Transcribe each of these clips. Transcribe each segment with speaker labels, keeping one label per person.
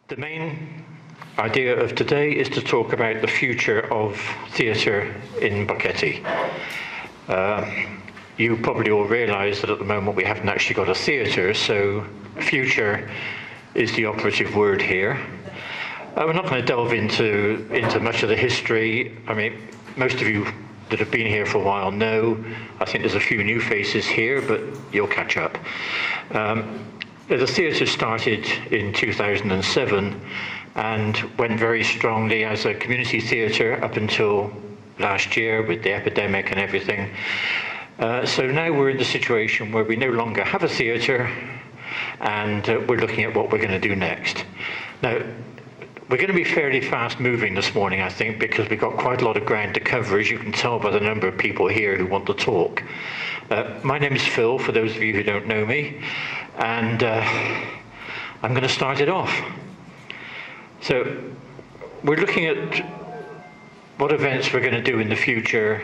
Speaker 1: The main idea of today is to talk about the future of theatre in Boquete. You probably all realise that at the moment we haven't actually got a theatre, so future is the operative word here. We're not going to delve into much of the history. I mean, most of you that have been here for a while know. I think there's a few new faces here, but you'll catch up. The theatre started in 2007 and went very strongly as a community theatre up until last year with the epidemic and everything. So now we're in the situation where we no longer have a theatre and we're looking at what we're going to do next. Now, we're going to be fairly fast moving this morning, I think, because we've got quite a lot of ground to cover, as you can tell by the number of people here who want to talk. My name is Phil, for those of you who don't know me, and I'm going to start it off. So we're looking at what events we're going to do in the future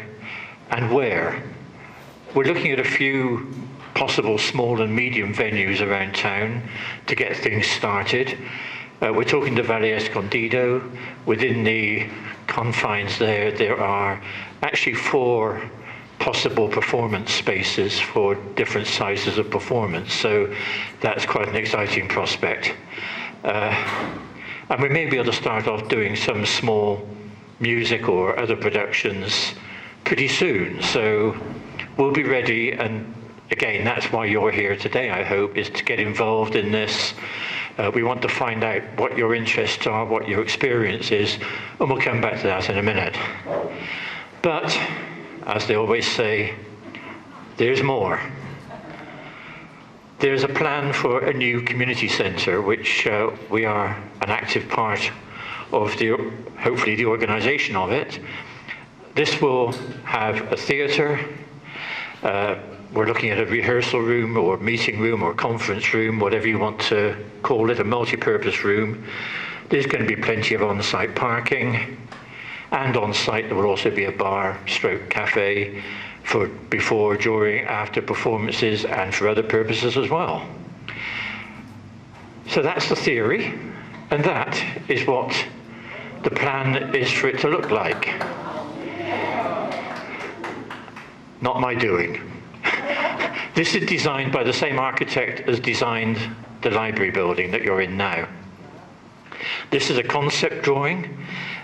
Speaker 1: and where. We're looking at a few possible small and medium venues around town to get things started. We're talking to Valle Escondido. Within the confines there are actually 4 possible performance spaces for different sizes of performance. So that's quite an exciting prospect. And we may be able to start off doing some small music or other productions pretty soon. So we'll be ready, and again, that's why you're here today, I hope, is to get involved in this. We want to find out what your interests are, what your experience is, and we'll come back to that in a minute. But, as they always say, there's more. There's a plan for a new community centre, which we are an active part of, hopefully, the organisation of it. This will have a theatre. We're looking at a rehearsal room or meeting room or conference room, whatever you want to call it, a multi-purpose room. There's going to be plenty of on-site parking, and on-site there will also be a bar stroke cafe for before, during, after performances and for other purposes as well. So that's the theory, and that is what the plan is for it to look like. Not my doing. This is designed by the same architect as designed the library building that you're in now. This is a concept drawing.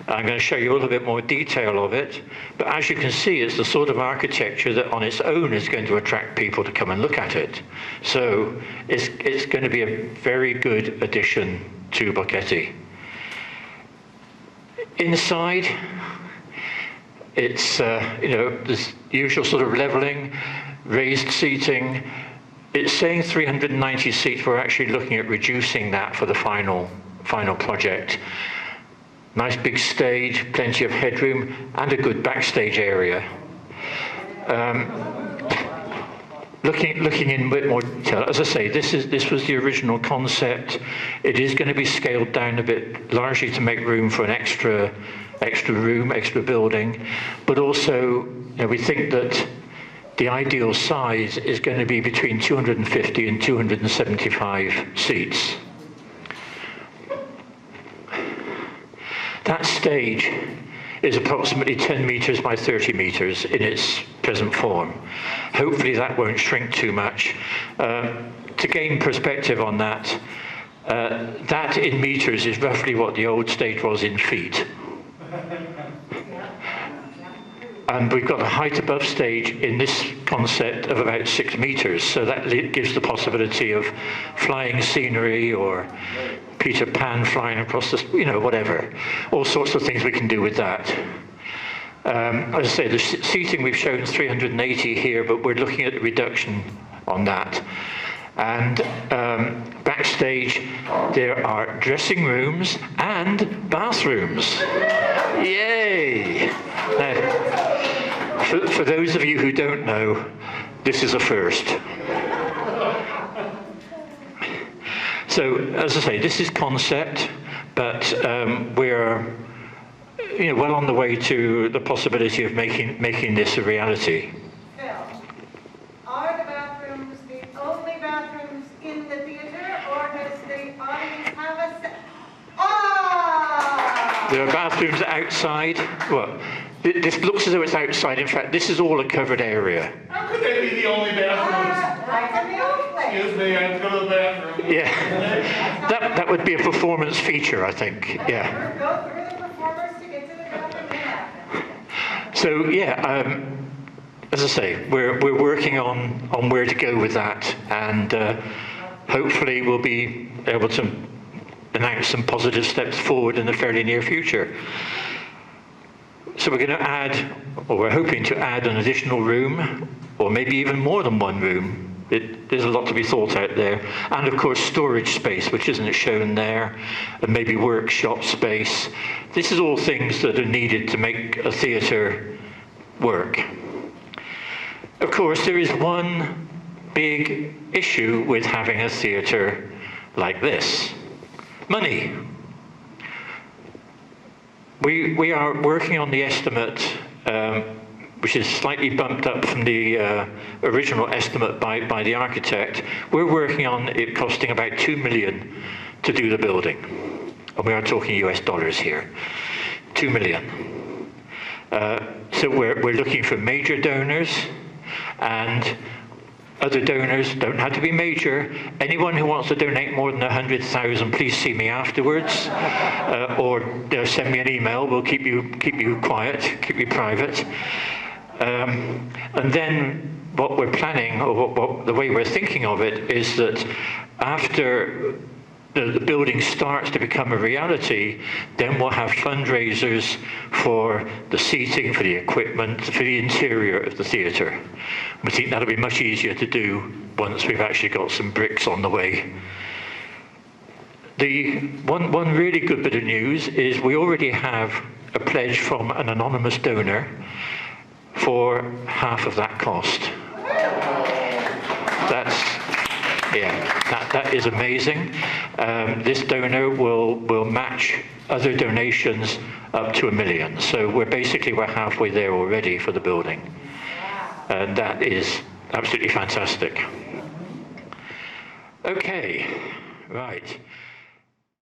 Speaker 1: I'm going to show you a little bit more detail of it, but as you can see, it's the sort of architecture that on its own is going to attract people to come and look at it. So it's going to be a very good addition to Boquete. Inside, it's this usual sort of leveling, raised seating. It's saying 390 seats. We're actually looking at reducing that for the final project. Nice big stage, plenty of headroom, and a good backstage area. Looking in a bit more detail, as I say, this was the original concept. It is going to be scaled down a bit, largely to make room for an extra room, extra building, but also we think that the ideal size is going to be between 250 and 275 seats. That stage is approximately 10 meters by 30 meters in its present form. Hopefully that won't shrink too much. To gain perspective on that, that in meters is roughly what the old stage was in feet. And we've got a height above stage in this concept of about 6 meters, so that gives the possibility of flying scenery or Peter Pan flying across the, whatever. All sorts of things we can do with that. As I say, the seating we've shown 380 here, but we're looking at the reduction on that. And backstage, there are dressing rooms and bathrooms. Yay! Now, for those of you who don't know, this is a first. So, as I say, this is concept, but we're well on the way to the possibility of making this a reality.
Speaker 2: Phil, are the bathrooms the only bathrooms in the theatre, or does the audience have a
Speaker 1: There are bathrooms outside. Well, this looks as though it's outside. In fact, this is all a covered area.
Speaker 3: How could they be the only bathrooms? Excuse me, I have to go to the bathroom.
Speaker 1: Yeah, that would be a performance feature, I think. Yeah.
Speaker 2: Go through the performers to get to the bathroom.
Speaker 1: So yeah, as I say, we're working on where to go with that, and hopefully we'll be able to announce some positive steps forward in the fairly near future. So we're going to add, or we're hoping to add, an additional room, or maybe even more than one room. There's a lot to be thought out there. And of course, storage space, which isn't shown there, and maybe workshop space. This is all things that are needed to make a theatre work. Of course, there is one big issue with having a theatre like this: money. We are working on the estimate, which is slightly bumped up from the original estimate by the architect. We're working on it costing about $2 million to do the building. And we are talking US dollars here. $2 million. So we're looking for major donors, and other donors don't have to be major. Anyone who wants to donate more than 100,000, please see me afterwards, or send me an email. We'll keep you quiet, keep you private. And then what we're planning, or the way we're thinking of it, is that after the building starts to become a reality, then we'll have fundraisers for the seating, for the equipment, for the interior of the theatre. We think that'll be much easier to do once we've actually got some bricks on the way. The one really good bit of news is we already have a pledge from an anonymous donor for half of that cost. That is amazing. This donor will match other donations up to $1 million. So we're halfway there already for the building. And that is absolutely fantastic. Okay, right.